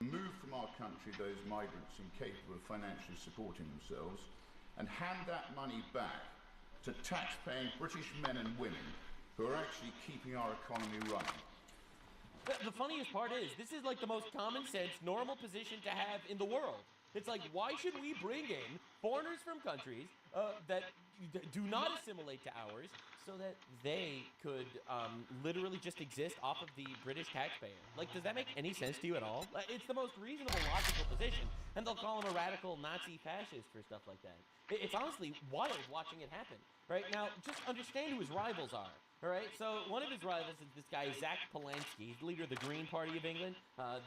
Remove from our country those migrants incapable of financially supporting themselves and hand that money back to tax-paying British men and women who are actually keeping our economy running. The funniest part is, this is like the most common sense, normal position to have in the world. It's like, why should we bring in foreigners from countries that do not assimilate to ours so that they could literally just exist off of the British taxpayer? Like, does that make any sense to you at all? It's the most reasonable, logical position, and they'll call him a radical Nazi fascist for stuff like that. It's honestly wild watching it happen. Right now, just understand who his rivals are. All right, so one of his rivals is this guy, Zach Polansky. He's the leader of the Green Party of England.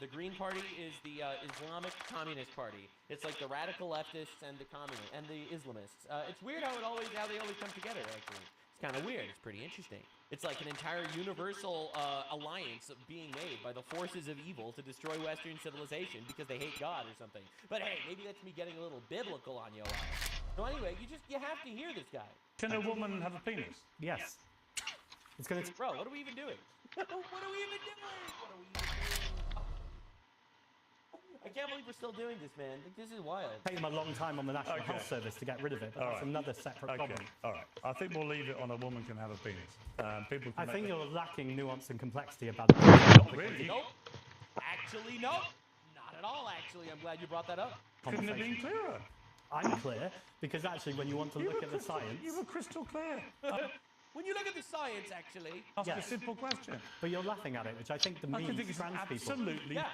The Green Party is the Islamic Communist Party. It's like the radical leftists and the communists and the Islamists. It's weird how they always come together, actually. It's kind of weird. It's pretty interesting. It's like an entire universal alliance being made by the forces of evil to destroy Western civilization because they hate God or something. But hey, maybe that's me getting a little biblical on you. So anyway, you have to hear this guy. Can a woman have a penis? Yes. It's gonna. Bro, what are we even doing? What are we even doing? I can't believe we're still doing this, man. Like, this is wild. It took them a long time on the National Health Service to get rid of it, but that's another separate problem. All right. I think we'll leave it on a woman can have a penis. People can I think you're lacking nuance and complexity about it. Not really. Nope. Actually, nope. Not at all, actually. I'm glad you brought that up. Couldn't have been clearer. I'm clear, because actually when you want to look at the science... You were crystal clear. When you look at the science, actually... Ask a simple question. But you're laughing at it, which I think demeans trans people. Absolutely. Yeah,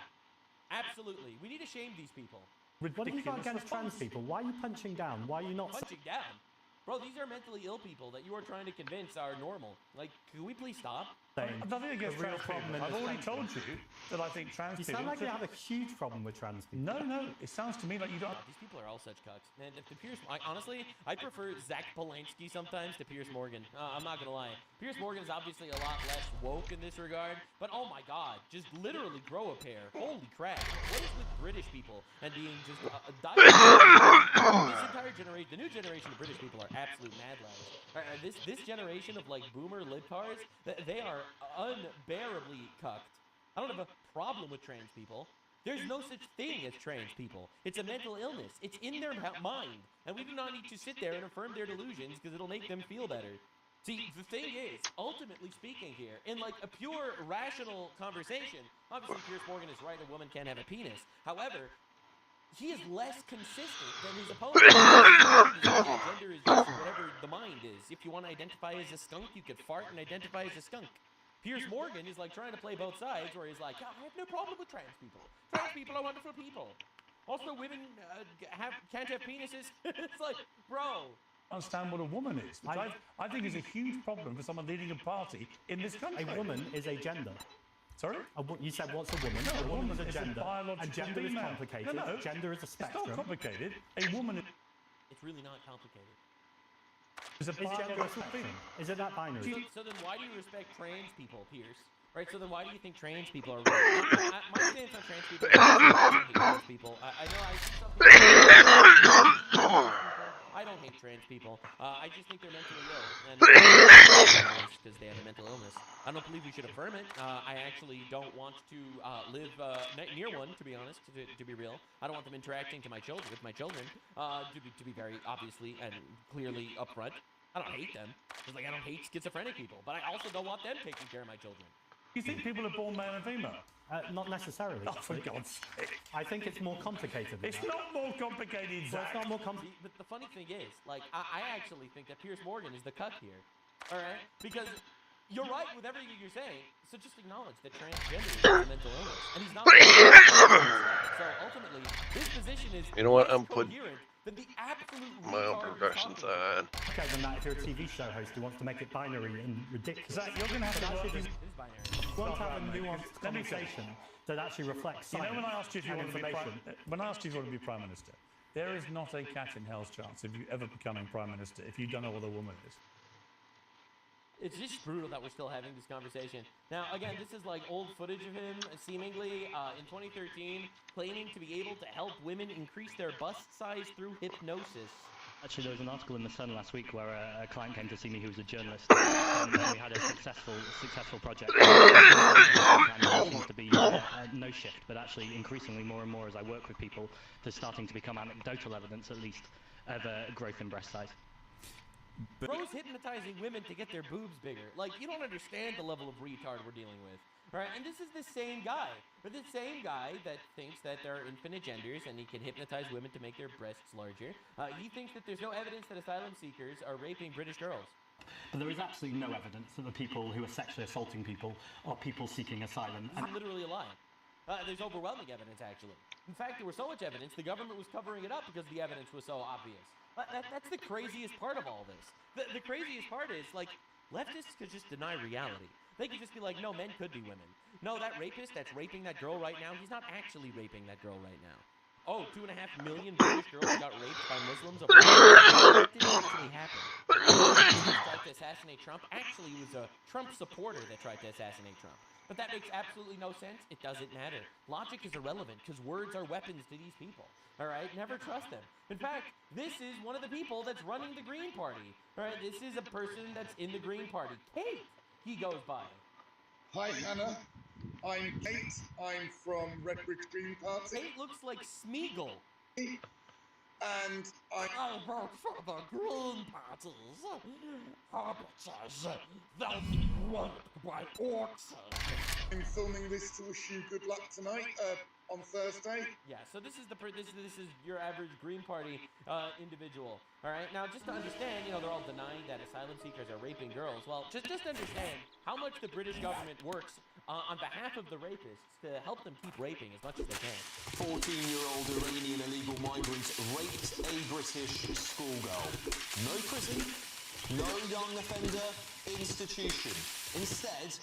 absolutely. We need to shame these people. What have you got against trans people? Why are you punching down? Why are you not... Punching down? Bro, these are mentally ill people that you are trying to convince are normal. Like, can we please stop? Nothing against trans people. I've already told you that I think trans people... You sound like you have a huge problem with trans people. No. It sounds to me like you don't... These people are all such cucks. Man, if the honestly, I prefer Zach Polansky sometimes to Piers Morgan. I'm not gonna lie. Piers Morgan is obviously a lot less woke in this regard, but oh my god, just literally grow a pair. Holy crap. What is with British people and being just this entire generation, the new generation of British people are absolute mad lads. This generation of like boomer libtards, they are unbearably cucked. I don't have a problem with trans people. There's no such thing as trans people. It's a mental illness. It's in their mind. And we do not need to sit there and affirm their delusions because it'll make them feel better. See, the thing is, ultimately speaking here, in like a pure rational conversation, obviously Piers Morgan is right, a woman can have a penis. However, he is less consistent than his opponent. Gender is just whatever the mind is. If you want to identify as a skunk, you could fart and identify as a skunk. Piers Morgan is like trying to play both sides, where he's like, I have no problem with trans people. Trans people are wonderful people. Also, women can't have penises. It's like, bro. Understand what a woman is, which I think is a huge problem for someone leading a party in this country. A woman is a gender. Sorry? You said what's a woman? No, a woman is a is gender. biological and gender female. is complicated. No. Gender is a spectrum. It's not complicated. A woman is... It's really not complicated. Is a biological female. Is it that binary? So then why do you respect trans people, Pierce? Right, so then why do you think trans people are wrong? My stance on trans people is I hate trans people. I know I see some people... I don't hate trans people. I just think they're mentally ill. And because they have a mental illness. I don't believe we should affirm it. I actually don't want to live near one, to be honest, to be real. I don't want them interacting with my children, to be very obviously and clearly upfront. I don't hate them. It's like I don't hate schizophrenic people, but I also don't want them taking care of my children. You think people are born male and female? Not necessarily. Oh, for God's sake. I think it's more complicated than It's that. not more complicated, Well, Zach. it's not more complicated. But the funny thing is, like, I actually think that Piers Morgan is the cuck here. All right? Because you're right with everything you're saying, so just acknowledge that transgender is a mental illness. And he's not... So ultimately, his position is coherent than the absolute my own progression side. Okay, then that if you're a TV show host who wants to make it binary and ridiculous. Zach, you're going to have to work this. It is binary. You want to have a nuanced conversation that actually reflects science. You know, when I asked you if you and want to be information. when I asked you if you want to be prime minister, there is not a cat in hell's chance of you ever becoming prime minister if you don't know what a woman is. It's just brutal that we're still having this conversation. Now, again, this is like old footage of him, seemingly in 2013, claiming to be able to help women increase their bust size through hypnosis. Actually, there was an article in The Sun last week where a client came to see me who was a journalist, and we had a successful project. There seems to be no shift, but actually increasingly more and more as I work with people, there's starting to become anecdotal evidence, at least, of growth in breast size. Bro's hypnotizing women to get their boobs bigger. Like, you don't understand the level of retard we're dealing with. All right, and this is the same guy, or the same guy that thinks that there are infinite genders and he can hypnotize women to make their breasts larger. He thinks that there's no evidence that asylum seekers are raping British girls. But there is absolutely no evidence that the people who are sexually assaulting people are people seeking asylum. This is literally a lie. There's overwhelming evidence, actually. In fact, there was so much evidence, the government was covering it up because the evidence was so obvious. That's the craziest part of all this. The craziest part is, like, leftists could just deny reality. They could just be like, no, men could be women. No, that rapist that's raping that girl right now, he's not actually raping that girl right now. Oh, 2.5 million British girls got raped by Muslims. That didn't actually happen. Who tried to assassinate Trump? Actually, it was a Trump supporter that tried to assassinate Trump. But that makes absolutely no sense. It doesn't matter. Logic is irrelevant because words are weapons to these people. All right? Never trust them. In fact, this is one of the people that's running the Green Party. All right? This is a person that's in the Green Party. Kate, he goes by. Hi, Hannah. I'm Kate. I'm from Redbridge Green Party. Kate looks like Smeagol. And I vote for the Green Parties. Arbiters, they'll be raped by orcs. I'm filming this to wish you good luck tonight, on Thursday. Yeah, so this is your average Green Party individual. All right, now just to understand, you know, they're all denying that asylum seekers are raping girls. Well, just understand how much the British government works on behalf of the rapists to help them keep raping as much as they can. 14-year-old Iranian illegal migrant raped a British schoolgirl. No prison, no young offender institution. Instead,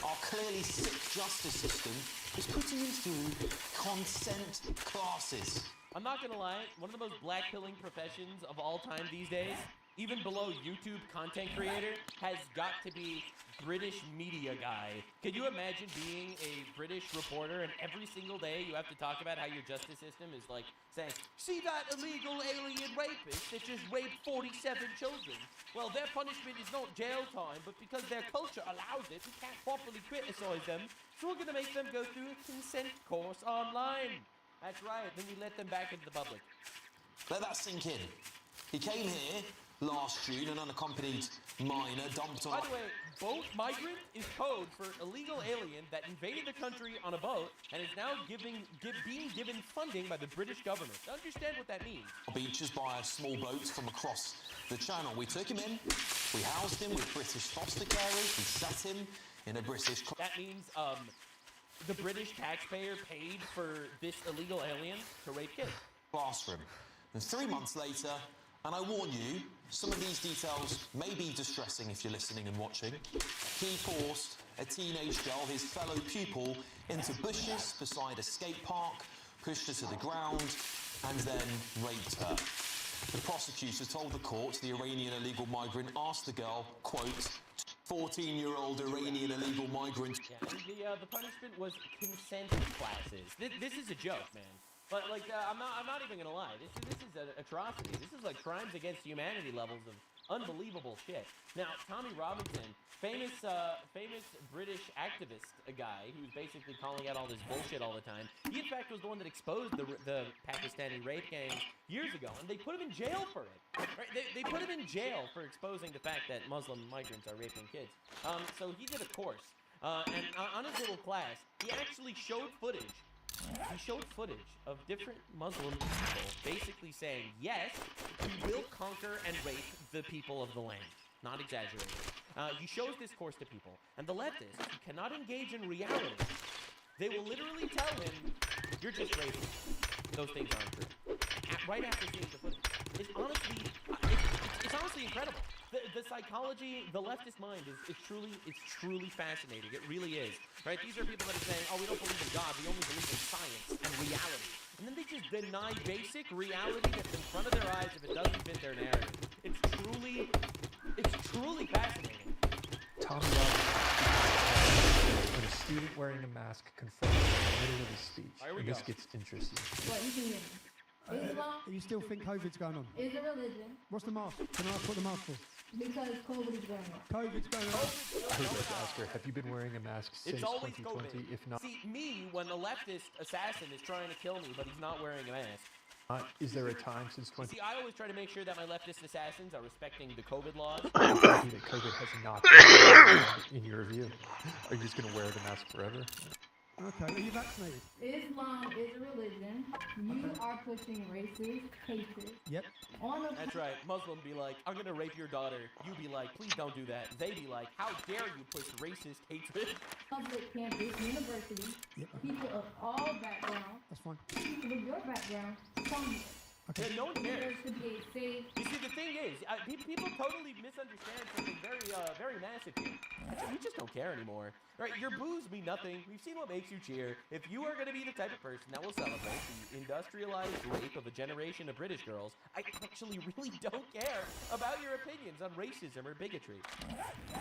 our clearly sick justice system is putting him through consent classes. I'm not gonna lie, one of the most black-pilling professions of all time these days, even below YouTube content creator, has got to be British media guy. Can you imagine being a British reporter and every single day you have to talk about how your justice system is like saying, see that illegal alien rapist that just raped 47 children? Well, their punishment is not jail time, but because their culture allows it, we can't properly criticize them, so we're gonna make them go through a consent course online. That's right, then we let them back into the public. Let that sink in. He came here last June, an unaccompanied minor dumped on... By the way, boat migrant is code for illegal alien that invaded the country on a boat and is now being given funding by the British government. Understand what that means? Beaches by a small boat from across the channel. We took him in, we housed him with British foster carers, we sat him in a British... That means, the British taxpayer paid for this illegal alien to rape kids. Classroom. And 3 months later, and I warn you, some of these details may be distressing if you're listening and watching, he forced a teenage girl, his fellow pupil, into bushes beside a skate park, pushed her to the ground, and then raped her. The prosecutor told the court the Iranian illegal migrant asked the girl, quote, 14-year-old Iranian illegal migrant. Yeah, the punishment was consent classes. This is a joke, man. But like, I'm not even gonna lie. This is an atrocity. This is like crimes against humanity levels of unbelievable shit. Now, Tommy Robinson, famous British activist, a guy who's basically calling out all this bullshit all the time. He in fact was the one that exposed the Pakistani rape gang years ago, and they put him in jail for it. Right? They put him in jail for exposing the fact that Muslim migrants are raping kids. So he did a course, and on his little class, he actually showed footage. He showed footage of different Muslim people basically saying, yes, we will conquer and rape the people of the land. Not exaggerating. He shows this course to people, and the leftists who cannot engage in reality, they will literally tell him, you're just racist. Those things aren't true. Right after seeing the footage. It's honestly incredible. The psychology, the leftist mind is truly fascinating. It really is. Right? These are people that are saying, oh, we don't believe in God, we only believe in science and reality. And then they just deny basic reality that's in front of their eyes if it doesn't fit their narrative. It's truly fascinating. Tommy Robinson, when a student wearing a mask confronts him in the middle of his speech. Here we And this go. gets interesting. What are you doing? Islam You still think COVID's going on? is a religion What's the mask? Can I ask what the mask for? because COVID is going on. COVID's going on. I would like to ask her, have you been wearing a mask since It's always 2020? COVID. If not, See, me, when a leftist assassin is trying to kill me, but he's not wearing a mask. is there a time since 2020 See, I always try to make sure that my leftist assassins are respecting the COVID laws. that COVID has not been in your view? Are you just going to wear the mask forever? Okay, are you vaccinated? Islam is a religion. You are pushing racist hatred Yep. on a That's right. Muslim be like, I'm gonna rape your daughter. You be like, please don't do that. They be like, how dare you push racist hatred? public campus university. Yep. People of all backgrounds, That's fine. people of your background, come here. Yeah, no one There cares. should be a safe. You see, the thing is, people totally misunderstand something very massive here. We just don't care anymore. Right? Your boos mean nothing. We've seen what makes you cheer. If you are going to be the type of person that will celebrate the industrialized rape of a generation of British girls, I actually really don't care about your opinions on racism or bigotry.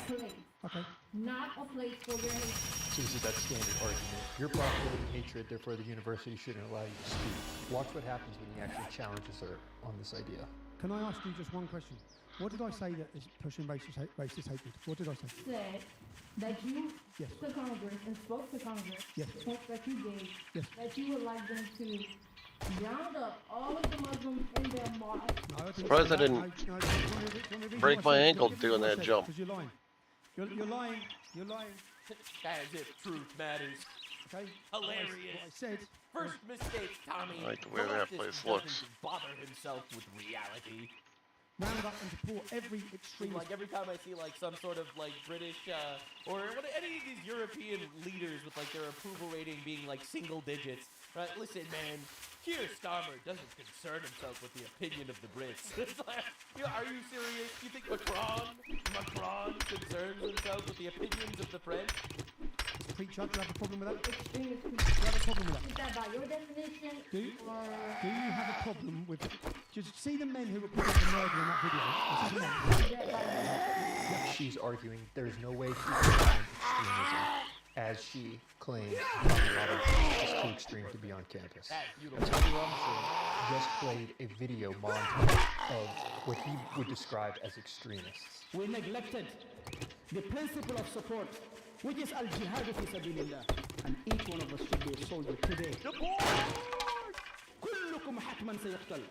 Place, Okay. not a place for your hate. So this is that standard argument. You're propagating hatred, therefore the university shouldn't allow you to speak. Watch what happens when he actually challenges her on this idea. Can I ask you just one question? What did I say that is pushing racist hatred? What did I say? Said that you Yes. to Congress and spoke to Congress, Yes. the points that you gave, Yes. that you would like them to round up all of the Muslims in their march. No, I didn't Surprised say I that. didn't No, do you want me to read break what I my said? ankle Give me doing what I that said, jump. 'cause you're lying. You're lying. You're lying. As if truth matters. Okay? Hilarious. What I said. First mistake, Tommy. I like the way that leftist place doesn't looks. bother himself with reality. Round up and support every extremist. Like every time I see like some sort of like British or what, any of these European leaders with like their approval rating being like single digits, right? Listen, man, Keir Starmer doesn't concern himself with the opinion of the Brits. It's like, are you serious? You think Macron concerns himself with the opinions of the French? Preacher, do you have a problem with that? Extremist Do you have a problem with that? Is that by your definition? Do you, Or do you have a problem with it? Just see the men who were put into murder in that video. You see the men? is that by your She's arguing there's no way to define extremism, as she claims Colorado is too extreme to be on campus. That's And beautiful. Tommy Robinson just played a video montage of what he would describe as extremists. We neglected the principle of support, which is al-jihad fi sabilillah. And each one of us should be a soldier today. كلكم حتما سيقتل.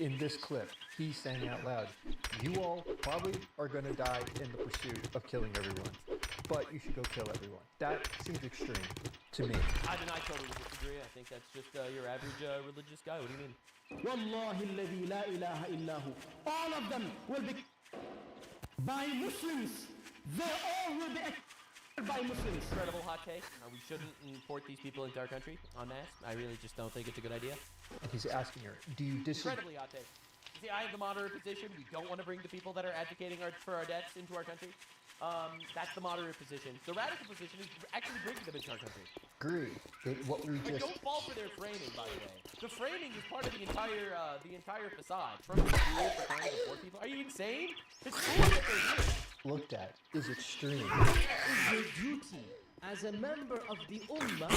In this clip, he's saying out loud, you all probably are going to die in the pursuit of killing everyone, but you should go kill everyone. That seems extreme to me. I totally disagree. I think that's just your average religious guy. What do you mean? والله الذي لا إله إلا هو. All of them will be by Muslims. They all will be by Muslims. Incredible hot take. We shouldn't import these people into our country en masse. I really just don't think it's a good idea. And he's asking her, do you disagree? Incredibly hot take. See, I have the moderate position. We don't want to bring the people that are advocating for our debts into our country. That's the moderate position. The radical position is actually bringing them into our country. Agree that what we But just don't fall for their framing, by the way. The framing is part of the entire facade. From the here for trying to support people. Are you insane? It's cool that they're here. looked at is extreme. It is your duty as a member of the Ummah,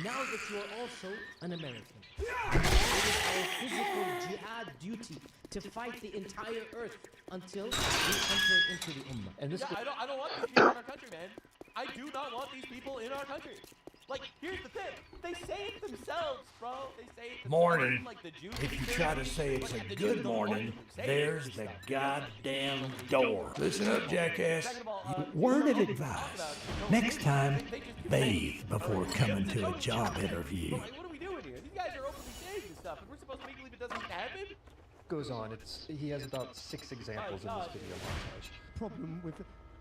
now that you are also an American. It is our physical jihad duty to fight the entire earth until we enter into the Ummah. And this Yeah, I don't want these people in our country, man. I do not want these people in our country. Like, here's the thing. They say it themselves, bro. They say it themselves. Morning. Like the Jews If you try to say it's a good morning, there's the goddamn door. Listen up, jackass. Word of advice. Next time, bathe before coming to a job interview. What are we doing here? These guys are openly saying this stuff, and we're supposed to make believe it doesn't happen? Goes on. He has about 6 examples in this video montage. Problem with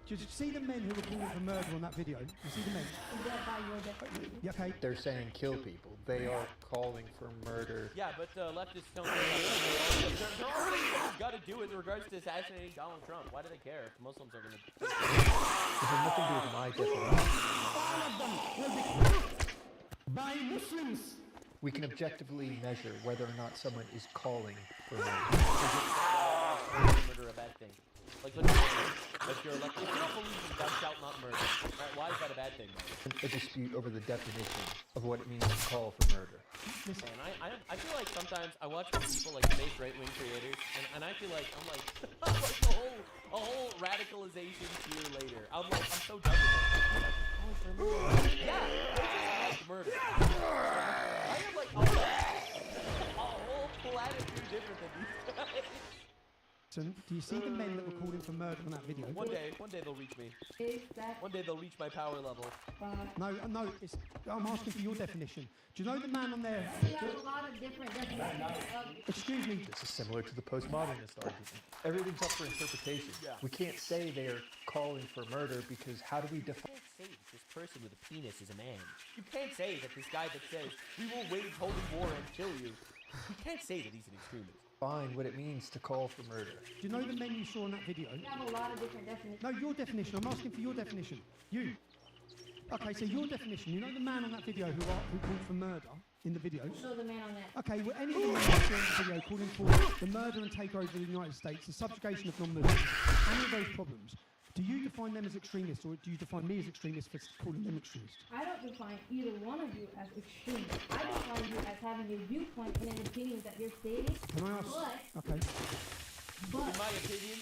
just see the men who were calling for murder on that video. You see the men? Is that by your definition? Yeah, okay. They're saying kill people. They are calling for murder. Yeah, but leftists don't care about that. They're already got to do it in regards to assassinating Donald Trump. Why do they care if Muslims are going to... This has nothing to do with my definition. All of them will be killed by Muslims. We can objectively measure whether or not someone is calling for murder. Murder a bad thing. Like, let's sure. Like, if you don't believe in thou shalt not murder, right, why is that a bad thing, though? A dispute over the definition of what it means to call for murder. Listen, I feel like sometimes I watch these people like fake right-wing creators, and I feel like I'm like a whole radicalization tier later. I'm so done with it. Yeah, they just like murder. I am like a whole platitude different than these guys. Do you see the men that were calling for murder in that video? One day they'll reach me. One day they'll reach my power level. No, I'm asking for your definition. Do you know the man on there? We have a lot of different definitions. Excuse me. This is similar to the postmodernist argument. Everything's up for interpretation. Yeah. We can't say they are calling for murder because how do we define? You can't say that this person with a penis is a man. You can't say that this guy that says we will wage holy war and kill you. You can't say that he's an extremist. Define what it means to call for murder. Do you know the men you saw in that video? We have a lot of different definitions. No, your definition. I'm asking for your definition. You. Okay, so your definition. You know the man on that video who called for murder in the video? Show the man on that. Okay, well, any of the men you saw in the video calling for the murder and takeover of the United States, the subjugation of non-Muslims, any of those problems, do you define them as extremists, or do you define me as extremist for calling them extremists? I don't define either one of you as extremist. I define you as having a viewpoint and an opinion that you're stating. Can I ask? Okay. But in my opinion,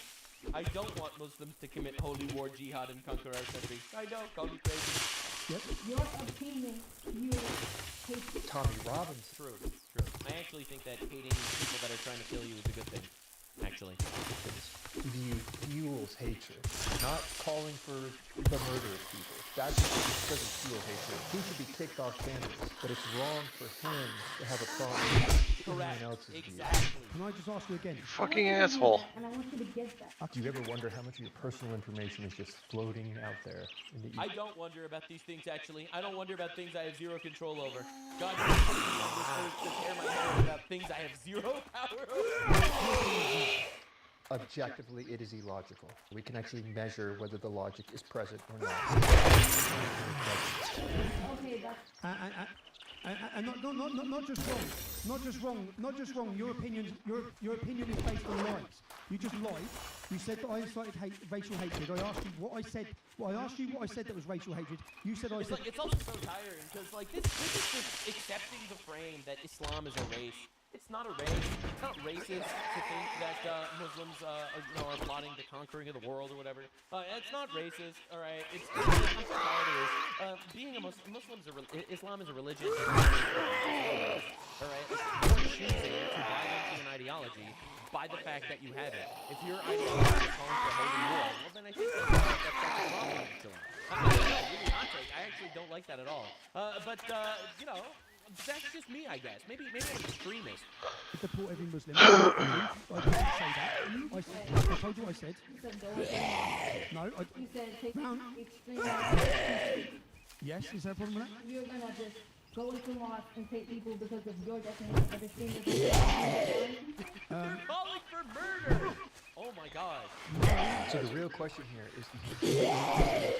I don't want Muslims to commit holy war, jihad, and conquer our country. I know, call me crazy. Yep. Your opinion, you hate Tommy Robbins. True. I actually think that hating people that are trying to kill you is a good thing. Actually. View fuels hatred, not calling for the murder of people. That doesn't fuel hatred. He should be kicked off campus, but it's wrong for him to have a problem with anyone else's Exactly. Can I just ask you again? Fucking asshole. and I want you to get that. Do you ever wonder how much of your personal information is just floating out there in the I don't wonder about these things, actually. I don't wonder about things I have zero control over. God forbid to tear my head about things I have zero power over. Objectively, it is illogical. We can actually measure whether the logic is present or not. Okay, that's... And not just wrong. Your opinion is based on lies. You just lied. You said that I incited racial hatred. I asked you what I said. Well, I asked you what I said that was racial hatred. You said I said. It's also so tiring because this is just accepting the frame that Islam is a race. It's not a race. It's not racist to think that Muslims are plotting the conquering of the world or whatever. It's not racist, all right? I'm so tired of this. Being a Islam is a religion. All right? You're choosing to buy into an ideology by the fact that you have it. If your ideology is calling for holy war, well then I think that's a problem. I actually don't like that at all. But that's just me, I guess. Maybe I'm an extremist. To support every Muslim. I didn't say that. I told you what I said. No, You said take extreme. Yes, is there a problem with that? You're gonna just go into mosque and take people because of your definition of extremism. Calling for murder! Oh my God. So the real question here is to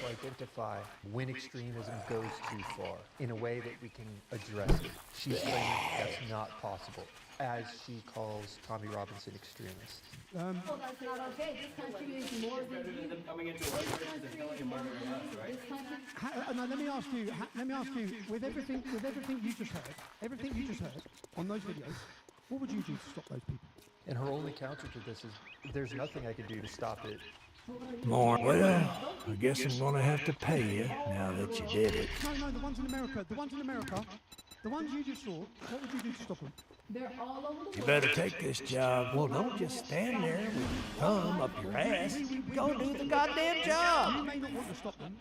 identify when extremism goes too far in a way that we can address it. She's saying that's not possible, as she calls Tommy Robinson extremist. Well, that's not okay. This country is more than you. This country is more than you. This country... No, let me ask you, with everything you just heard on those videos, what would you do to stop those people? And her only counter to this is, there's nothing I can do to stop it. More. Well, I guess I'm gonna have to pay you now that you did it. No, the ones in America, the ones you just saw, what would you do to stop them? They're all over the world. You better take this job. Well, don't just stand there with your thumb up your ass. Go do the goddamn job. You may not want to stop them.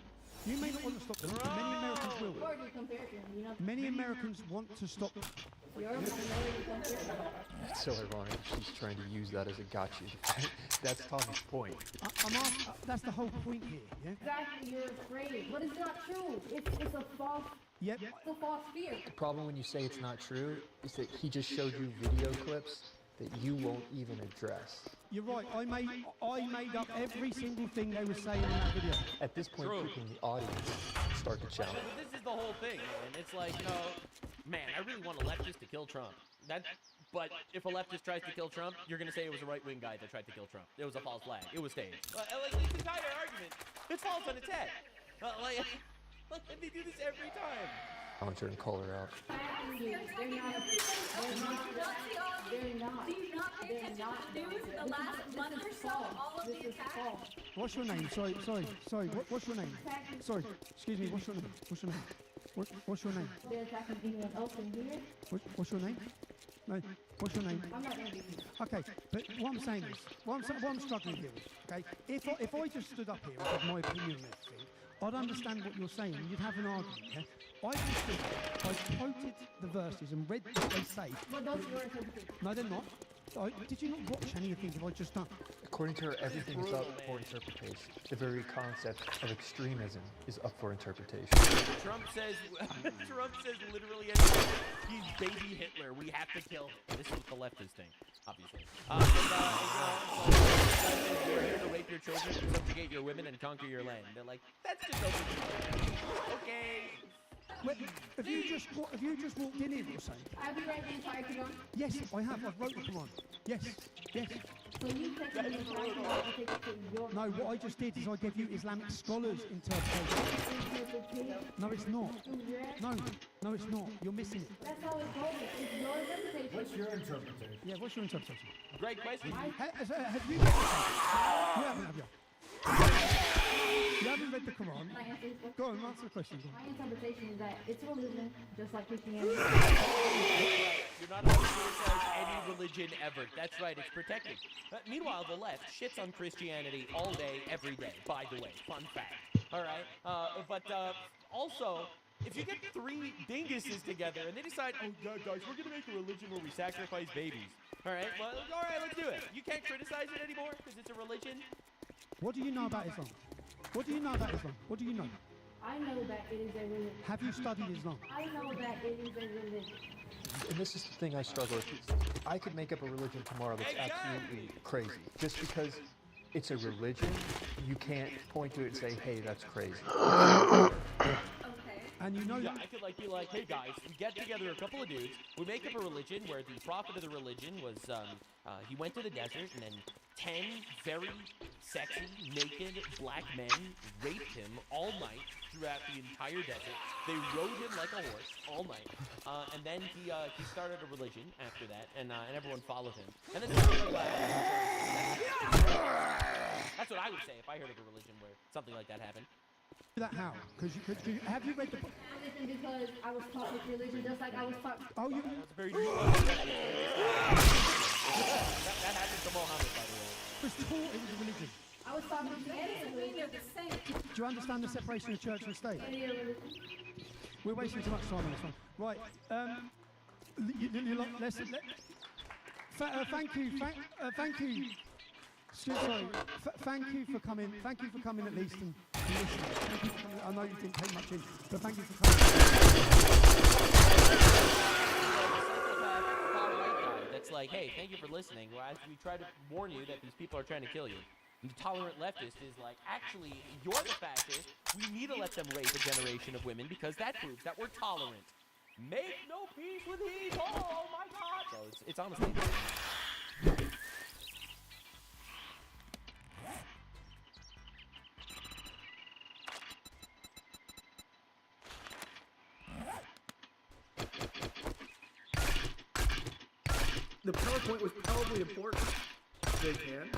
But many Americans will. Many Americans want to stop them. It's so ironic. She's trying to use that as a gotcha. That's Tommy's point. That's the whole point here, yeah? Exactly, you're afraid. But it's not true. It's a false... Yep. It's a false fear. The problem when you say it's not true is that he just showed you video clips that you won't even address. You're right. I made up every single thing they were saying in that video. At this point, people in the audience start to challenge. But this is the whole thing, man. It's like, man, I really want a leftist to kill Trump. But if a leftist tries to kill Trump, you're going to say it was a right-wing guy that tried to kill Trump. It was a false flag. It was staged. Like, this entire argument, it falls on its head. Like, they do this every time. I want you to call her out. They're not. Do you not pay attention to the news? The last month or so, all of the attacks. What's your name? Sorry. What's your name? Sorry, excuse me. What's your name? What's your name? What's your name? They're attacking anyone else in here. What's your name? No. What's your name? I'm not going to be here. Okay, but what I'm saying is, what I'm struggling here with, okay, if I just stood up here and had my opinion on everything, I'd understand what you're saying, you'd have an argument, yeah? I just stood up, I quoted the verses and read what they say. But those are your interpretations. No, they're not. Did you not watch any of the things I've just done? According to her, everything is up for interpretation. The very concept of extremism is up for interpretation. Trump says literally anything. He's baby Hitler. We have to kill him. This is the leftist thing, obviously. You're here to rape your children, subjugate your women, and conquer your land. They're like, that's just okay. Wait, have you just walked in here or something? Have you read the entire Quran? Yes, I have. I've wrote the Quran. Yes. So you take the entire Quran and take it to your... No, what I just did is I gave you Islamic scholars' interpretation. No, it's not. No, it's not. You're missing it. That's how it's called. It's your interpretation. What's your interpretation? Yeah, what's your interpretation? Great question. Have you read the Quran? You haven't, have you? You haven't read the Quran. Go on, answer the question. My interpretation is that it's a religion, just like Christianity. You're not allowed to criticize any religion ever. That's right, it's protected. Meanwhile, the left shits on Christianity all day, every day, by the way. Fun fact. All right? Also, if you get three dinguses together and they decide, oh, yeah, guys, we're going to make a religion where we sacrifice babies. All right? Well, all right, let's do it. You can't criticize it anymore because it's a religion. What do you know about Islam? What do you know about Islam? What do you know? I know that it is a religion. Have you studied Islam? I know that it is a religion. And this is the thing I struggle with. I could make up a religion tomorrow that's absolutely crazy. Just because it's a religion, you can't point to it and say, hey, that's crazy. And you know, yeah, I could be like, hey guys, we get together a couple of dudes, we make up a religion where the prophet of the religion was, he went to the desert and then 10 very sexy, naked black men raped him all night throughout the entire desert. They rode him like a horse all night, and then he started a religion after that, and everyone followed him. And then that's what I would say if I heard of a religion where something like that happened. That how? Because have you read the book? Because I was taught with religion, just like I was taught. Oh, you. That's very that happened to Mohammed, by the way. Was taught it was a religion. I was taught Christianity. They're the same. Do you understand the separation of church and state? We're wasting too much time on this one. Right. Thank you. Sorry. Thank you for coming. Thank you for coming at least and listening. Thank you for coming. I know you didn't take much in, but thank you for coming. That's like, hey, thank you for listening. Well, as we try to warn you that these people are trying to kill you. The tolerant leftist is like, actually, you're the fascist. We need to let them rape a generation of women because that proves that we're tolerant. Make no peace with evil. Oh my God. So it's honestly. The PowerPoint was probably important. They can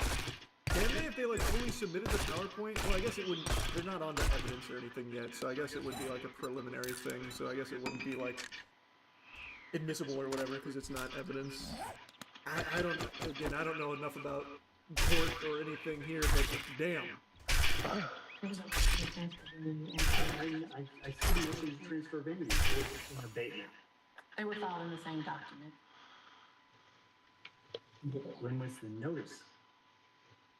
they, if they only submitted the PowerPoint? Well, I guess it wouldn't. They're not on the evidence or anything yet, so I guess it would be like a preliminary thing. So I guess it wouldn't be admissible or whatever because it's not evidence. I don't know enough about court or anything here, but damn. I see the issue of transferability in the abatement. They were filed in the same document. When was the notice?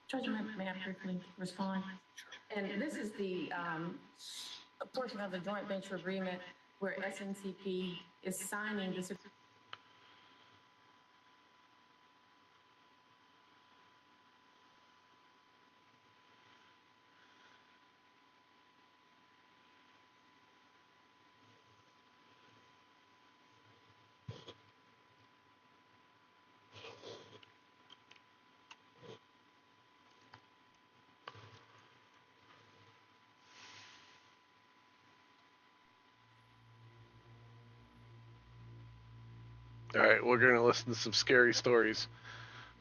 Judge, may I briefly respond? And this is the portion of the joint venture agreement where SNCP is signing this agreement. Alright, we're gonna listen to some scary stories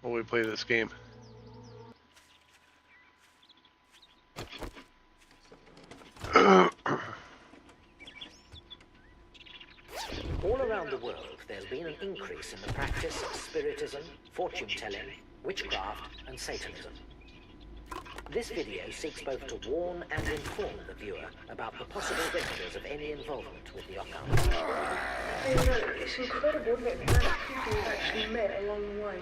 while we play this game. All around the world, there's been an increase in the practice of spiritism, fortune-telling, witchcraft, and Satanism. This video seeks both to warn and inform the viewer about the possible dangers of any involvement with the occult. You know, it's incredible that the amount of people we've actually met along the way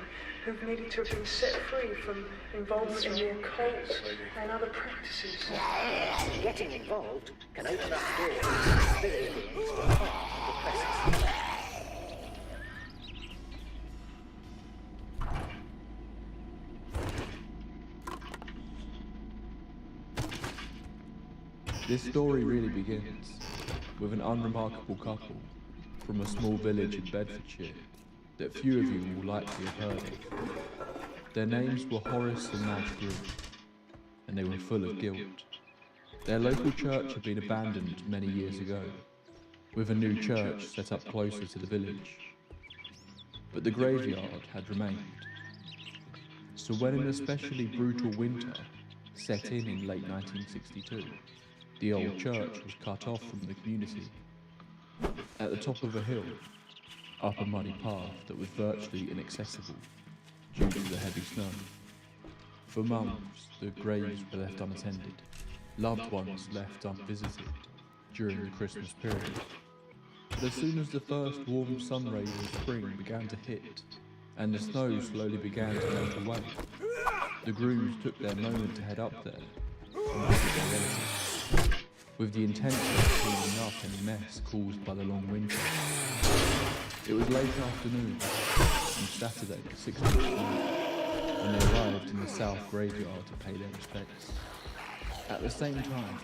who've needed to have been set free from involvement in the occult and other practices. Getting involved can open up doors to spirit beings to harm and oppress us. This story really begins with an unremarkable couple from a small village in Bedfordshire that few of you will likely have heard of. Their names were Horace and Madge Grew, and they were full of guilt. Their local church had been abandoned many years ago, with a new church set up closer to the village. But the graveyard had remained. So when an especially brutal winter set in late 1962, the old church was cut off from the community. At the top of a hill, up a muddy path that was virtually inaccessible due to the heavy snow. For months, the graves were left unattended, loved ones left unvisited during the Christmas period. But as soon as the first warm sun rays of spring began to hit, and the snow slowly began to melt away, the grooms took their moment to head up there and visit their relatives, with the intention of cleaning up any mess caused by the long winter. It was late afternoon on Saturday, 16th May, when they arrived in the south graveyard to pay their respects. At the same time,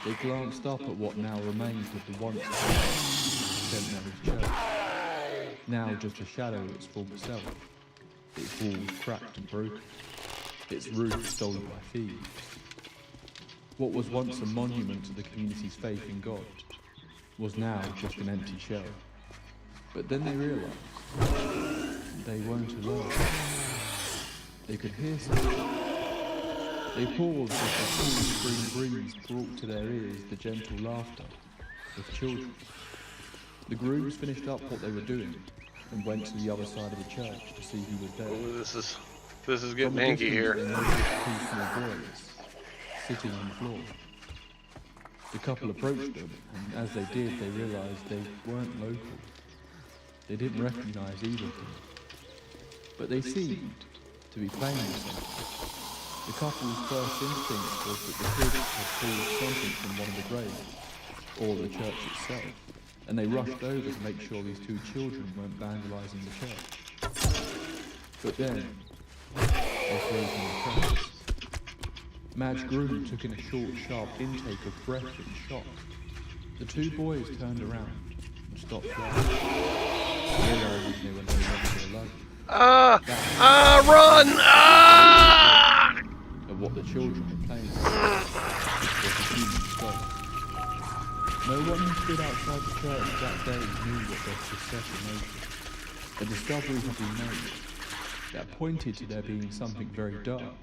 they glanced up at what now remained of the once St. Mary's Church, now just a shadow of its former self, its walls cracked and broken, its roof stolen by thieves. What was once a monument to the community's faith in God was now just an empty shell. But then they realised they weren't alone. They could hear something. They paused as the cool spring breeze brought to their ears the gentle laughter of children. The grooms finished up what they were doing and went to the other side of the church to see who was there. Oh, this is getting hanky here. They noticed two small boys sitting on the floor. The couple approached them, and as they did, they realised they weren't local. They didn't recognise either of them. But they seemed to be playing with something. The couple's first instinct was that the kids had pulled something from one of the graves, or the church itself, and they rushed over to make sure these two children weren't vandalising the church. But then, they froze in their tracks. Madge Grew took in a short, sharp intake of breath in shock. The two boys turned around and stopped laughing, realising they were no longer alone. Run! Of what the children were playing with was a human skull. No one who stood outside the church that day knew what their successor noticed. A discovery had been made that pointed to there being something very dark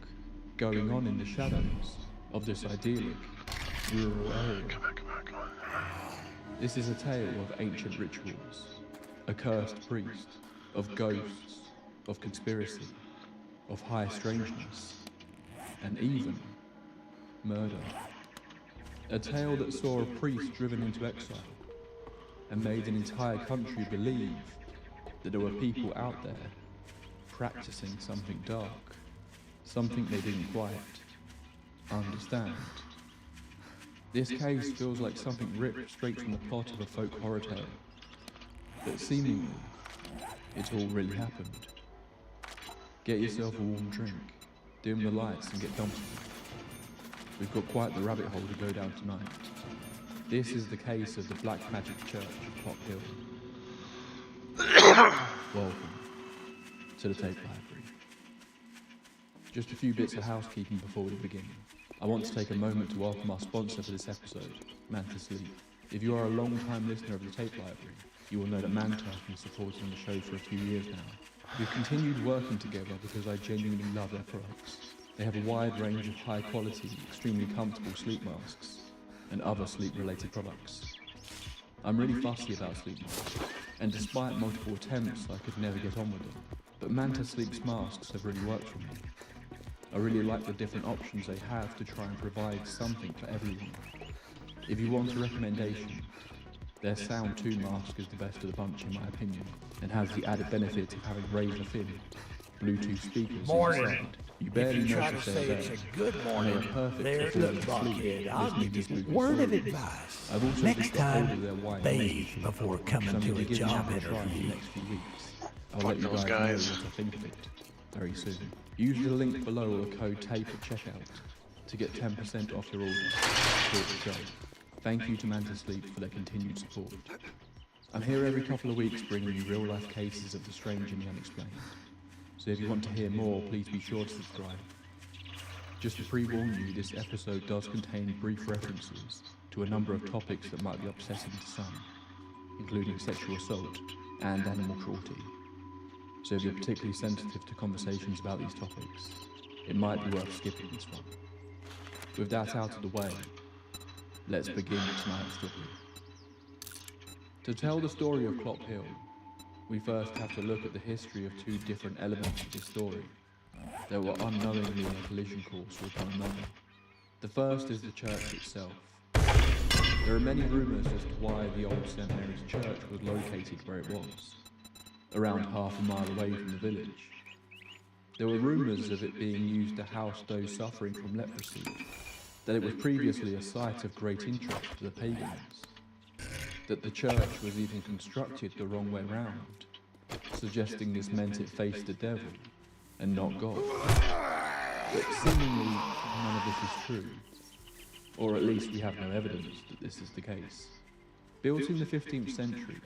going on in the shadows of this idyllic rural area. This is a tale of ancient rituals, a cursed priest, of ghosts, of conspiracy, of high strangeness, and even murder. A tale that saw a priest driven into exile and made an entire country believe that there were people out there practicing something dark, something they didn't quite understand. This case feels like something ripped straight from the plot of a folk horror tale, but seemingly it all really happened. Get yourself a warm drink, dim the lights and get comfortable. We've got quite the rabbit hole to go down tonight. This is the case of the Black Magic Church of Pop Hill. Welcome to the Tape Library. Just a few bits of housekeeping before we begin. I want to take a moment to welcome our sponsor for this episode, Mantis Sleep. If you are a long-time listener of the Tape Library, you will know that Manta has been supporting the show for a few years now. We've continued working together because I genuinely love their products. They have a wide range of high quality, extremely comfortable sleep masks and other sleep related products. I'm really fussy about sleep masks, and despite multiple attempts I could never get on with them. But Manta Sleep's masks have really worked for me. I really like the different options they have to try and provide something for everyone. If you want a recommendation, their Sound 2 mask is the best of the bunch in my opinion, and has the added benefit of having razor thin Bluetooth speakers inside. You barely notice they're there. It's a good morning. And they're perfect There's for the falling bucket. asleep I'll listening give to you Bluetooth word of audio. advice. I've also Next just got hold time, of their white bathe before coming to a job interview. Next few weeks. I'll let you guys know what I think of it very soon. Use the link below or the code TAPE at checkout to get 10% off your order. Support the show. Thank you to Manta Sleep for their continued support. I'm here every couple of weeks bringing you real life cases of the strange and the unexplained. So if you want to hear more, please be sure to subscribe. Just to pre-warn you, this episode does contain brief references to a number of topics that might be upsetting to some, including sexual assault and animal cruelty. So if you're particularly sensitive to conversations about these topics, it might be worth skipping this one. With that out of the way, let's begin tonight's story. To tell the story of Clop Hill, we first have to look at the history of two different elements of this story that were unknowingly on a collision course with one another. The first is the church itself. There are many rumours as to why the old St. Mary's Church was located where it was, around half a mile away from the village. There were rumours of it being used to house those suffering from leprosy, that it was previously a site of great interest to the pagans, that the church was even constructed the wrong way round, suggesting this meant it faced the devil and not God. But seemingly none of this is true, or at least we have no evidence that this is the case. Built in the 15th century,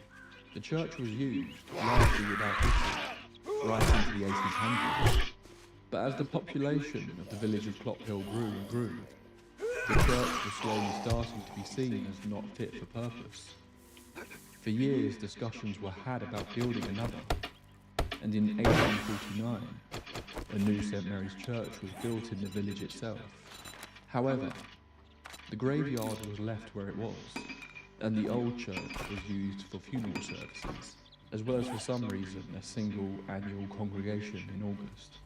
the church was used largely without issue right into the 1800s. But as the population of the village of Clop Hill grew and grew, the church was slowly starting to be seen as not fit for purpose. For years, discussions were had about building another, and in 1849, a new St. Mary's Church was built in the village itself. However, the graveyard was left where it was, and the old church was used for funeral services, as well as for some reason a single annual congregation in August.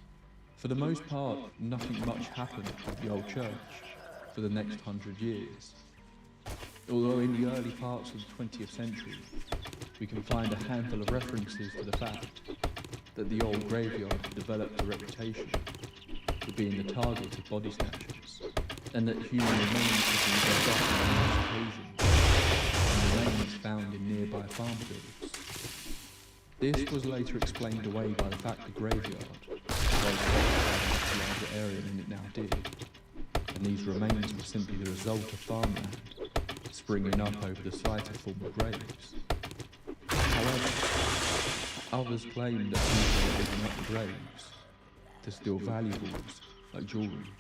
For the most part, nothing much happened with the old church for the next 100 years. Although in the early parts of the 20th century, we can find a handful of references to the fact that the old graveyard had developed a reputation for being the target of body snatchers, and that human remains had been dug up on numerous occasions, and remains found in nearby farm fields. This was later explained away by the fact the graveyard was a much larger area than it now did, and these remains were simply the result of farmland springing up over the site of former graves. However, others claim that people were digging up the graves to steal valuables like jewellery.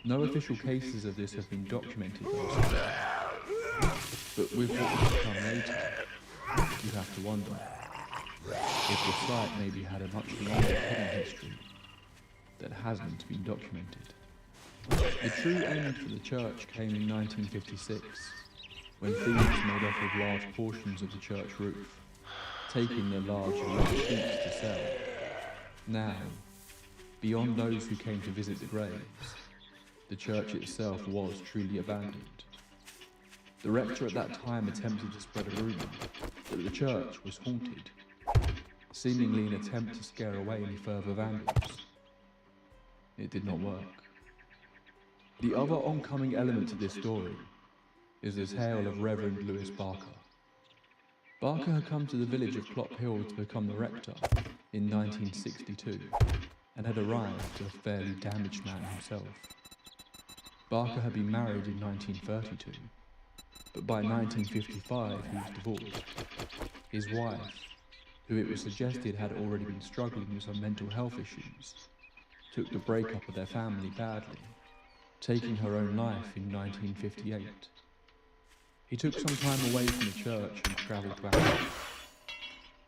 No official cases of this have been documented thus far, but with what will come later, you have to wonder if the site maybe had a much longer hidden history that hasn't been documented. The true end for the church came in 1956, when thieves made off with large portions of the church roof, taking the large lead sheets to sell. Now, beyond those who came to visit the graves, the church itself was truly abandoned. The rector at that time attempted to spread a rumour that the church was haunted, seemingly an attempt to scare away any further vandals. It did not work. The other oncoming element to this story is the tale of Reverend Lewis Barker. Barker had come to the village of Clop Hill to become the rector in 1962 and had arrived a fairly damaged man himself. Barker had been married in 1932, but by 1955 he was divorced. His wife, who it was suggested had already been struggling with some mental health issues, took the breakup of their family badly, taking her own life in 1958. He took some time away from the church and travelled back.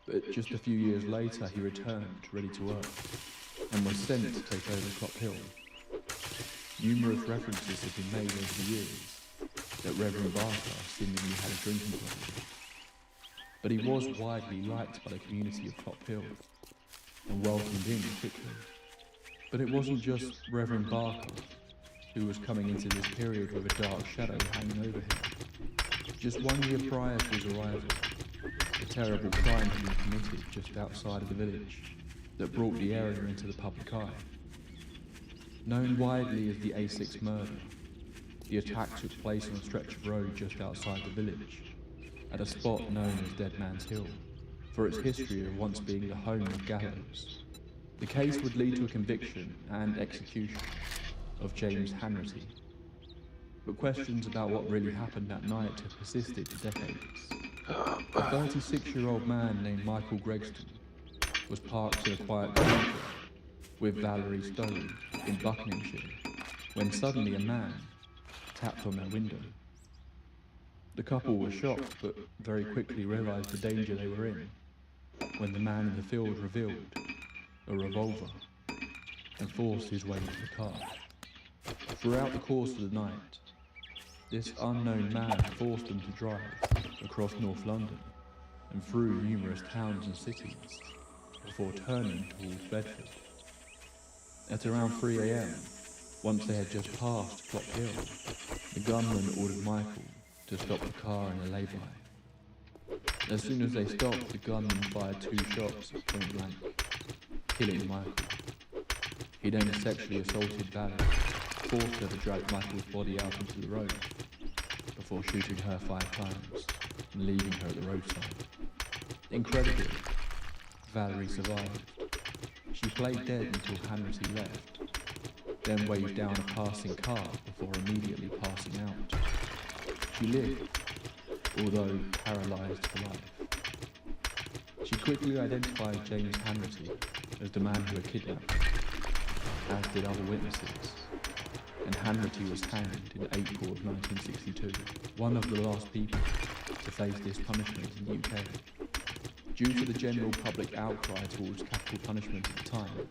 But just a few years later, he returned, ready to work, and was sent to take over Clop Hill. Numerous references have been made over the years that Reverend Barker seemingly had a drinking problem. But he was widely liked by the community of Clop Hill and welcomed in quickly. But it wasn't just Reverend Barker who was coming into this period with a dark shadow hanging over him. Just 1 year prior to his arrival, a terrible crime had been committed just outside of the village that brought the area into the public eye. Known widely as the A6 murder, the attack took place on a stretch of road just outside the village, at a spot known as Dead Man's Hill, for its history of once being the home of gallows. The case would lead to a conviction and execution of James Hanratty. But questions about what really happened that night have persisted for decades. A 36-year-old man named Michael Gregston was parked in a quiet corner with Valerie Stowe in Buckinghamshire when suddenly a man tapped on their window. The couple were shocked but very quickly realised the danger they were in when the man in the field revealed a revolver and forced his way into the car. Throughout the course of the night, this unknown man forced them to drive across North London and through numerous towns and cities before turning towards Bedford. At around 3 a.m, once they had just passed Clop Hill, the gunman ordered Michael to stop the car in a lay-by. As soon as they stopped, the gunman fired 2 shots at point blank, killing Michael. He then sexually assaulted Valerie, forced her to drag Michael's body out into the road, before shooting her 5 times and leaving her at the roadside. Incredibly, Valerie survived. She played dead until Hanratty left, then waved down a passing car before immediately passing out. She lived, although paralysed for life. She quickly identified James Hanratty as the man who had kidnapped her, as did other witnesses, and Hanratty was hanged in April of 1962, one of the last people to face this punishment in the UK. Due to the general public outcry towards capital punishment at the time,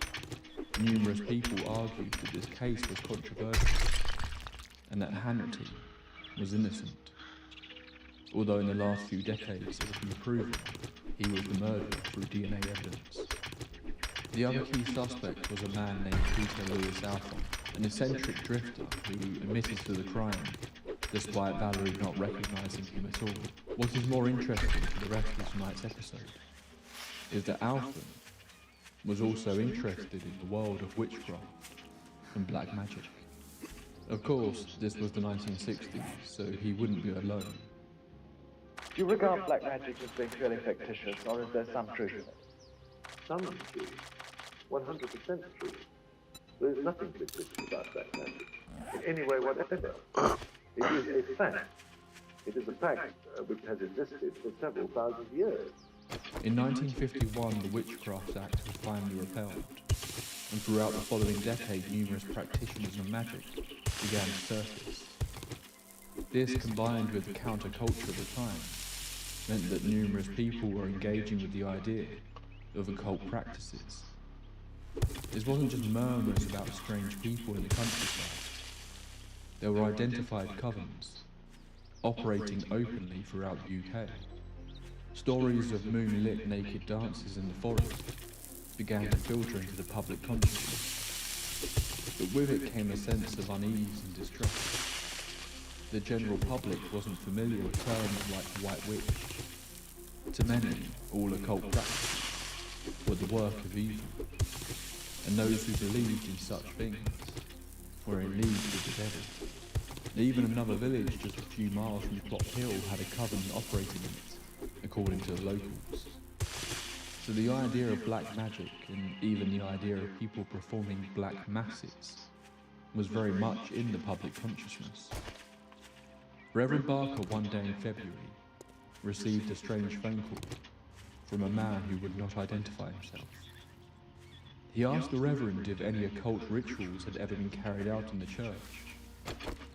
numerous people argued that this case was controversial and that Hanratty was innocent, although in the last few decades it has been proven he was the murderer through DNA evidence. The other key suspect was a man named Peter Lewis Alphon, an eccentric drifter who admitted to the crime despite Valerie not recognising him at all. What is more interesting for the rest of tonight's episode is that Alphon was also interested in the world of witchcraft and black magic. Of course, this was the 1960s, so he wouldn't be alone. Do you regard black magic as being purely fictitious, or is there some truth in it? Some truth. 100% truth. There's nothing fictitious about black magic. In any way whatever. It is a fact. It is a fact which has existed for several thousand years. In 1951, the Witchcraft Act was finally repealed, and throughout the following decade, numerous practitioners of magic began to surface. This, combined with the counterculture of the time, meant that numerous people were engaging with the idea of occult practices. This wasn't just murmurs about strange people in the countryside. There were identified covens, operating openly throughout the UK. Stories of moonlit naked dances in the forest began to filter into the public consciousness, but with it came a sense of unease and distrust. The general public wasn't familiar with terms like White Witch. To many, all occult practices were the work of evil, and those who believed in such things were in league with the devil. Even another village just a few miles from Clop Hill had a coven operating in it, according to the locals. So the idea of black magic, and even the idea of people performing black masses, was very much in the public consciousness. Reverend Barker one day in February received a strange phone call from a man who would not identify himself. He asked the Reverend if any occult rituals had ever been carried out in the church,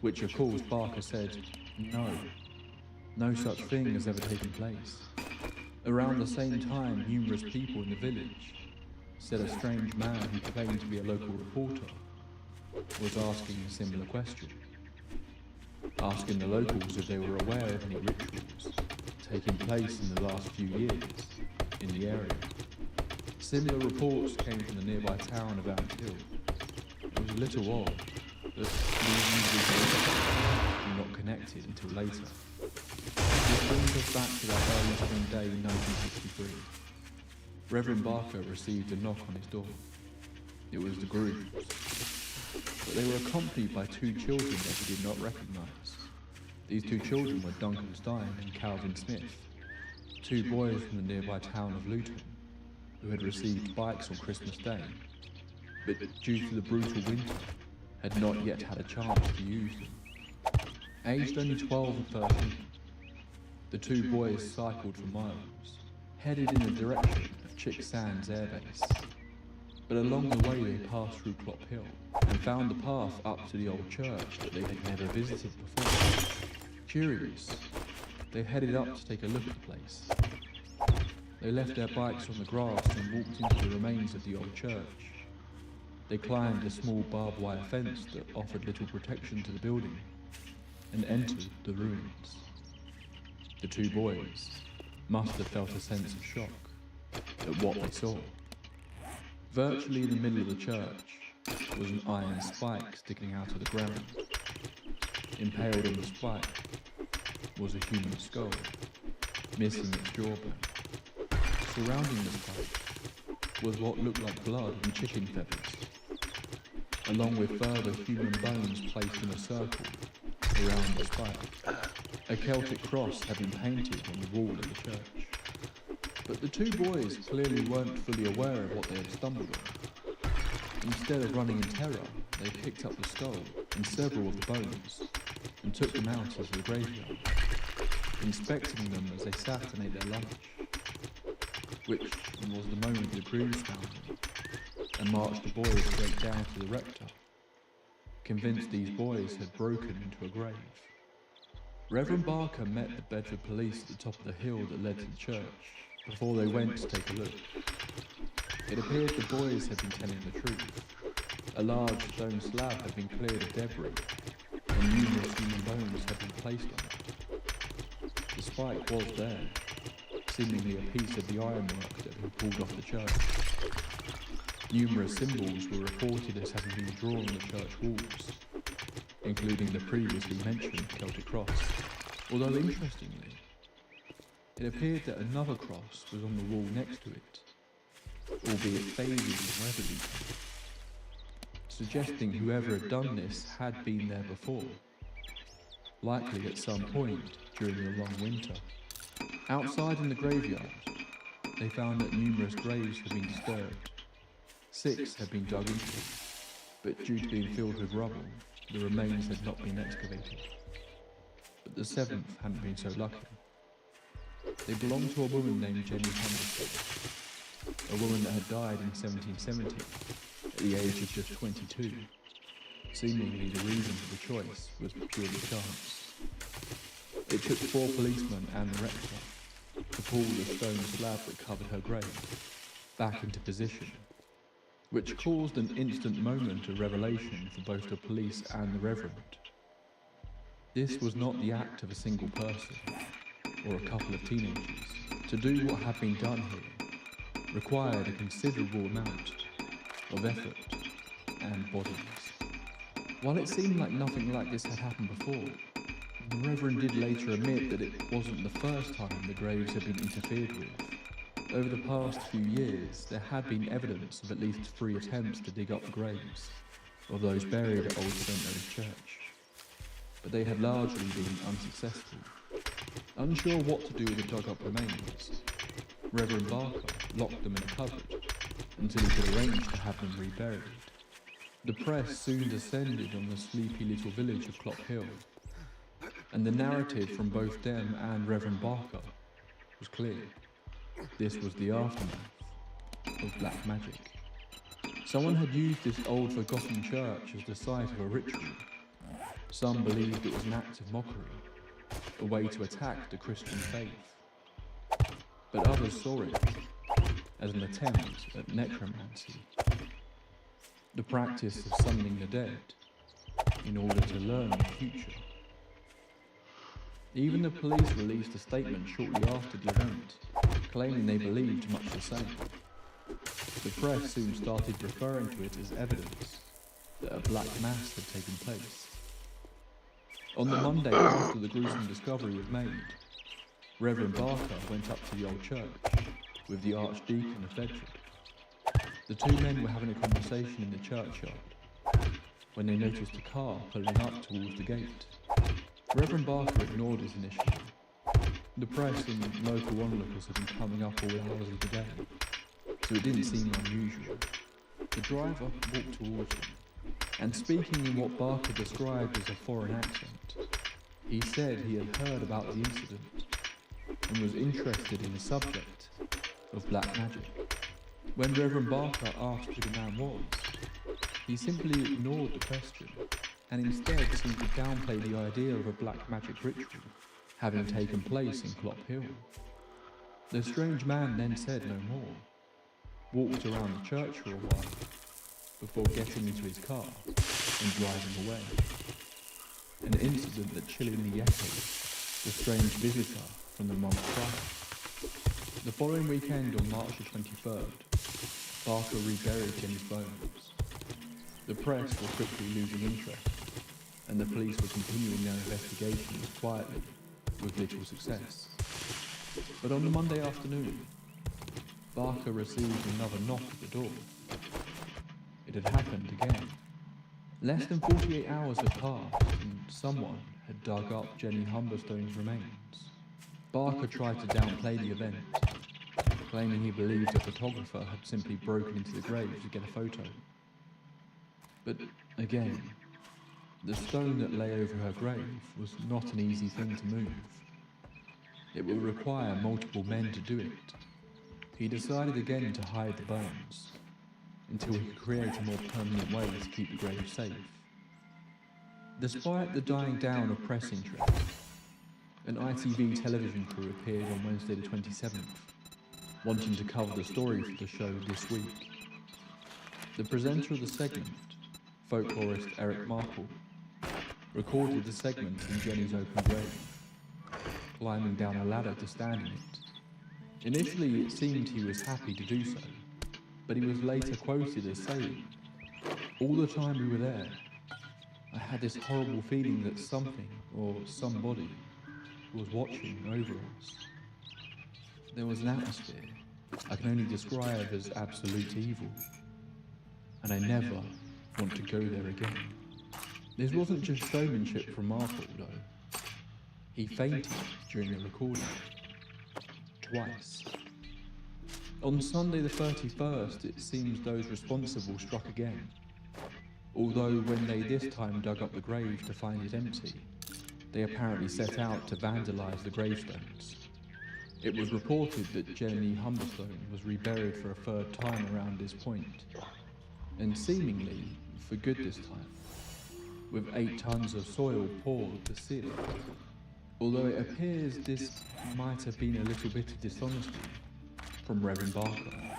which of course Barker said no, No such thing has ever taken place. Around the same time, numerous people in the village said a strange man who claimed to be a local reporter was asking a similar question, asking the locals if they were aware of any rituals taking place in the last few years in the area. Similar reports came from the nearby town of Anthill. It was a little odd that these individuals were not connected until later. This brings us back to that early spring day in 1963. Reverend Barker received a knock on his door. It was the grooms, but they were accompanied by two children that he did not recognise. These two children were Duncan Stein and Calvin Smith, two boys from the nearby town of Luton, who had received bikes on Christmas Day, but due to the brutal winter, had not yet had a chance to use them. Aged only 12 and 13, the two boys cycled for miles, headed in the direction of Chick Sands Air Base. But along the way they passed through Clop Hill and found the path up to the old church that they had never visited before. Curious, they headed up to take a look at the place. They left their bikes on the grass and walked into the remains of the old church. They climbed a small barbed wire fence that offered little protection to the building and entered the ruins. The two boys must have felt a sense of shock at what they saw. Virtually in the middle of the church was an iron spike sticking out of the ground. Impaled on the spike was a human skull, missing its jawbone. Surrounding the spike was what looked like blood and chicken feathers, along with further human bones placed in a circle around the spike. A Celtic cross had been painted on the wall of the church. But the two boys clearly weren't fully aware of what they had stumbled on. Instead of running in terror, they picked up the skull and several of the bones and took them out into the graveyard, inspecting them as they sat and ate their lunch, which was the moment the grooms found them and marched the boys straight down to the rector, convinced these boys had broken into a grave. Reverend Barker met the Bedford police at the top of the hill that led to the church before they went to take a look. It appeared the boys had been telling the truth. A large stone slab had been cleared of debris, and numerous human bones had been placed on it. The spike was there, seemingly a piece of the ironwork that had been pulled off the church. Numerous symbols were reported as having been drawn on the church walls, including the previously mentioned Celtic cross. Although interestingly, it appeared that another cross was on the wall next to it, albeit faded and weather-beaten, suggesting whoever had done this had been there before, likely at some point during the long winter. Outside in the graveyard, they found that numerous graves had been disturbed. 6 had been dug into, but due to being filled with rubble, the remains had not been excavated. But the 7th hadn't been so lucky. They belonged to a woman named Jenny Henderson, a woman that had died in 1770 at the age of just 22. Seemingly the reason for the choice was purely chance. It took 4 policemen and the rector to pull the stone slab that covered her grave back into position, which caused an instant moment of revelation for both the police and the reverend. This was not the act of a single person or a couple of teenagers. To do what had been done here required a considerable amount of effort and bodies. While it seemed like nothing like this had happened before, the Reverend did later admit that it wasn't the first time the graves had been interfered with. Over the past few years, there had been evidence of at least 3 attempts to dig up the graves of those buried at Old St. Mary's Church, but they had largely been unsuccessful. Unsure what to do with the dug-up remains, Reverend Barker locked them in a cupboard until he could arrange to have them reburied. The press soon descended on the sleepy little village of Clop Hill, and the narrative from both them and Reverend Barker was clear. This was the aftermath of black magic. Someone had used this old forgotten church as the site of a ritual. Some believed it was an act of mockery, a way to attack the Christian faith. But others saw it as an attempt at necromancy, the practice of summoning the dead in order to learn the future. Even the police released a statement shortly after the event, claiming they believed much the same. The press soon started referring to it as evidence that a black mass had taken place. On the Monday after the gruesome discovery was made, Reverend Barker went up to the old church with the Archdeacon of Bedford. The two men were having a conversation in the churchyard when they noticed a car pulling up towards the gate. Reverend Barker ignored it initially. The press and local onlookers had been coming up all hours of the day, so it didn't seem unusual. The driver walked towards them, and speaking in what Barker described as a foreign accent, he said he had heard about the incident and was interested in the subject of black magic. When Reverend Barker asked who the man was, he simply ignored the question and instead seemed to downplay the idea of a black magic ritual having taken place in Clop Hill. The strange man then said no more, walked around the church for a while before getting into his car and driving away. An incident that chillingly echoed the strange visitor from the month prior. The following weekend on March the 23rd, Barker reburied Jenny's bones. The press were quickly losing interest, and the police were continuing their investigations quietly, with little success. But on the Monday afternoon, Barker received another knock at the door. It had happened again. Less than 48 hours had passed, and someone had dug up Jenny Humberstone's remains. Barker tried to downplay the event, claiming he believed a photographer had simply broken into the grave to get a photo. But again, the stone that lay over her grave was not an easy thing to move. It would require multiple men to do it. He decided again to hide the bones until he could create a more permanent way to keep the grave safe. Despite the dying down of press interest, an ITV television crew appeared on Wednesday the 27th, wanting to cover the story for the show this week. The presenter of the segment, folklorist Eric Markle, recorded the segment in Jenny's open grave, climbing down a ladder to stand in it. Initially, it seemed he was happy to do so, but he was later quoted as saying, "All the time we were there, I had this horrible feeling that something or somebody was watching over us. There was an atmosphere I can only describe as absolute evil, and I never want to go there again." This wasn't just showmanship from Markle, though. He fainted during the recording. Twice. On Sunday the 31st, it seems those responsible struck again. Although when they this time dug up the grave to find it empty, they apparently set out to vandalise the gravestones. It was reported that Jenny Humberstone was reburied for a third time around this point, and seemingly for good this time, with 8 tons of soil poured to seal it. Although it appears this might have been a little bit of dishonesty from Reverend Barker,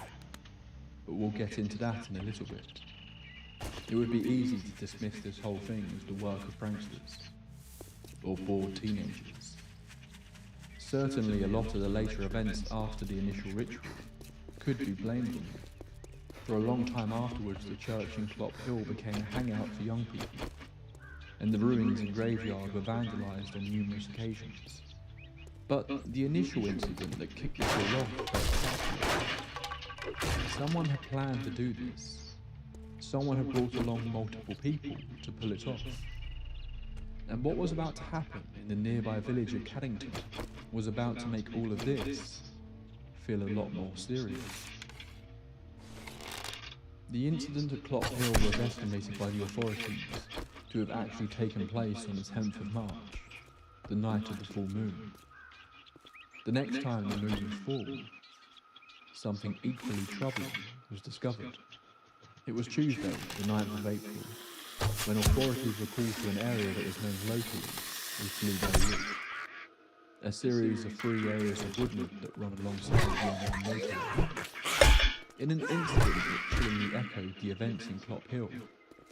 but we'll get into that in a little bit. It would be easy to dismiss this whole thing as the work of pranksters, or bored teenagers. Certainly a lot of the later events after the initial ritual could be blamed on it. For a long time afterwards, the church in Clop Hill became a hangout for young people, and the ruins and graveyard were vandalised on numerous occasions. But the initial incident that kicked this all off felt fascinating. Someone had planned to do this. Someone had brought along multiple people to pull it off. And what was about to happen in the nearby village of Caddington was about to make all of this feel a lot more serious. The incident at Clop Hill was estimated by the authorities to have actually taken place on the 10th of March, the night of the full moon. The next time the moon was full, something equally troubling was discovered. It was Tuesday, the 9th of April, when authorities were called to an area that was known locally as Blueberry Wood. a series of 3 areas of woodland that run alongside the main motorway. In an instant, it chillingly echoed the events in Clop Hill,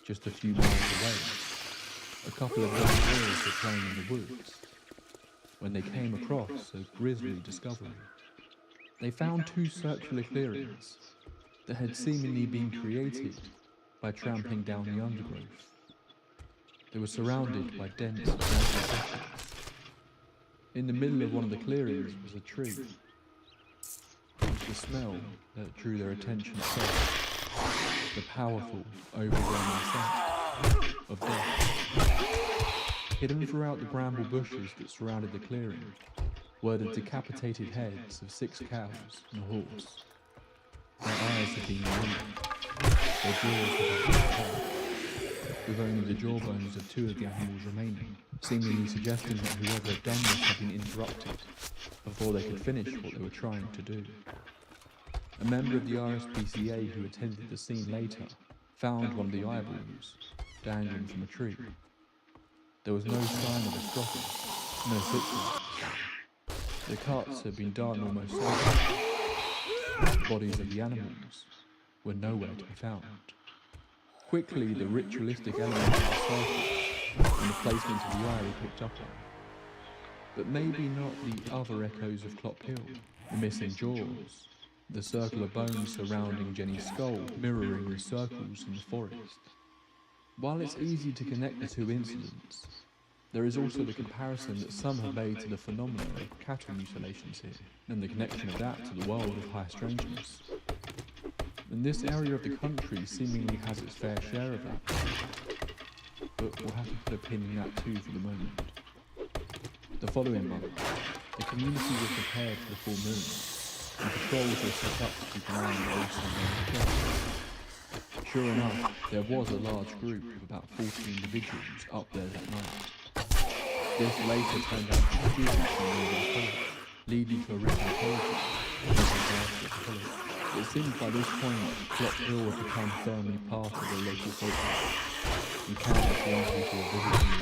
just a few miles away. A couple of young boys were playing in the woods when they came across a grisly discovery. They found 2 circular clearings that had seemingly been created by trampling down the undergrowth. They were surrounded by dense vegetation. In the middle of one of the clearings was a tree. It was the smell that drew their attention first, the powerful, overwhelming scent of death. Hidden throughout the bramble bushes that surrounded the clearing were the decapitated heads of 6 cows and a horse. Their eyes had been removed, their jaws had been cut, with only the jawbones of 2 of the animals remaining, seemingly suggesting that whoever had done this had been interrupted before they could finish what they were trying to do. A member of the RSPCA who attended the scene later found one of the eyeballs dangling from a tree. There was no sign of a struggle, no footprints. The cuts had been done almost silently. The bodies of the animals were nowhere to be found. Quickly, the ritualistic elements of the circle and the placement of the eye were picked up on. But maybe not the other echoes of Clop Hill, the missing jaws, the circle of bones surrounding Jenny's skull mirroring the circles in the forest. While it's easy to connect the 2 incidents, there is also the comparison that some have made to the phenomenon of cattle mutilations here, and the connection of that to the world of high strangeness. And this area of the country seemingly has its fair share of that. But we'll have to put a pin in that too for the moment. The following month, the community was prepared for the full moon, and patrols were set up to keep an eye on the old sun. Sure enough, there was a large group of about 40 individuals up there that night. This later turned out to be students from nearby college, leading to a written apology and the college. It seems by this point, Clop Hill had become firmly part of the local folklore, and countless young people were visiting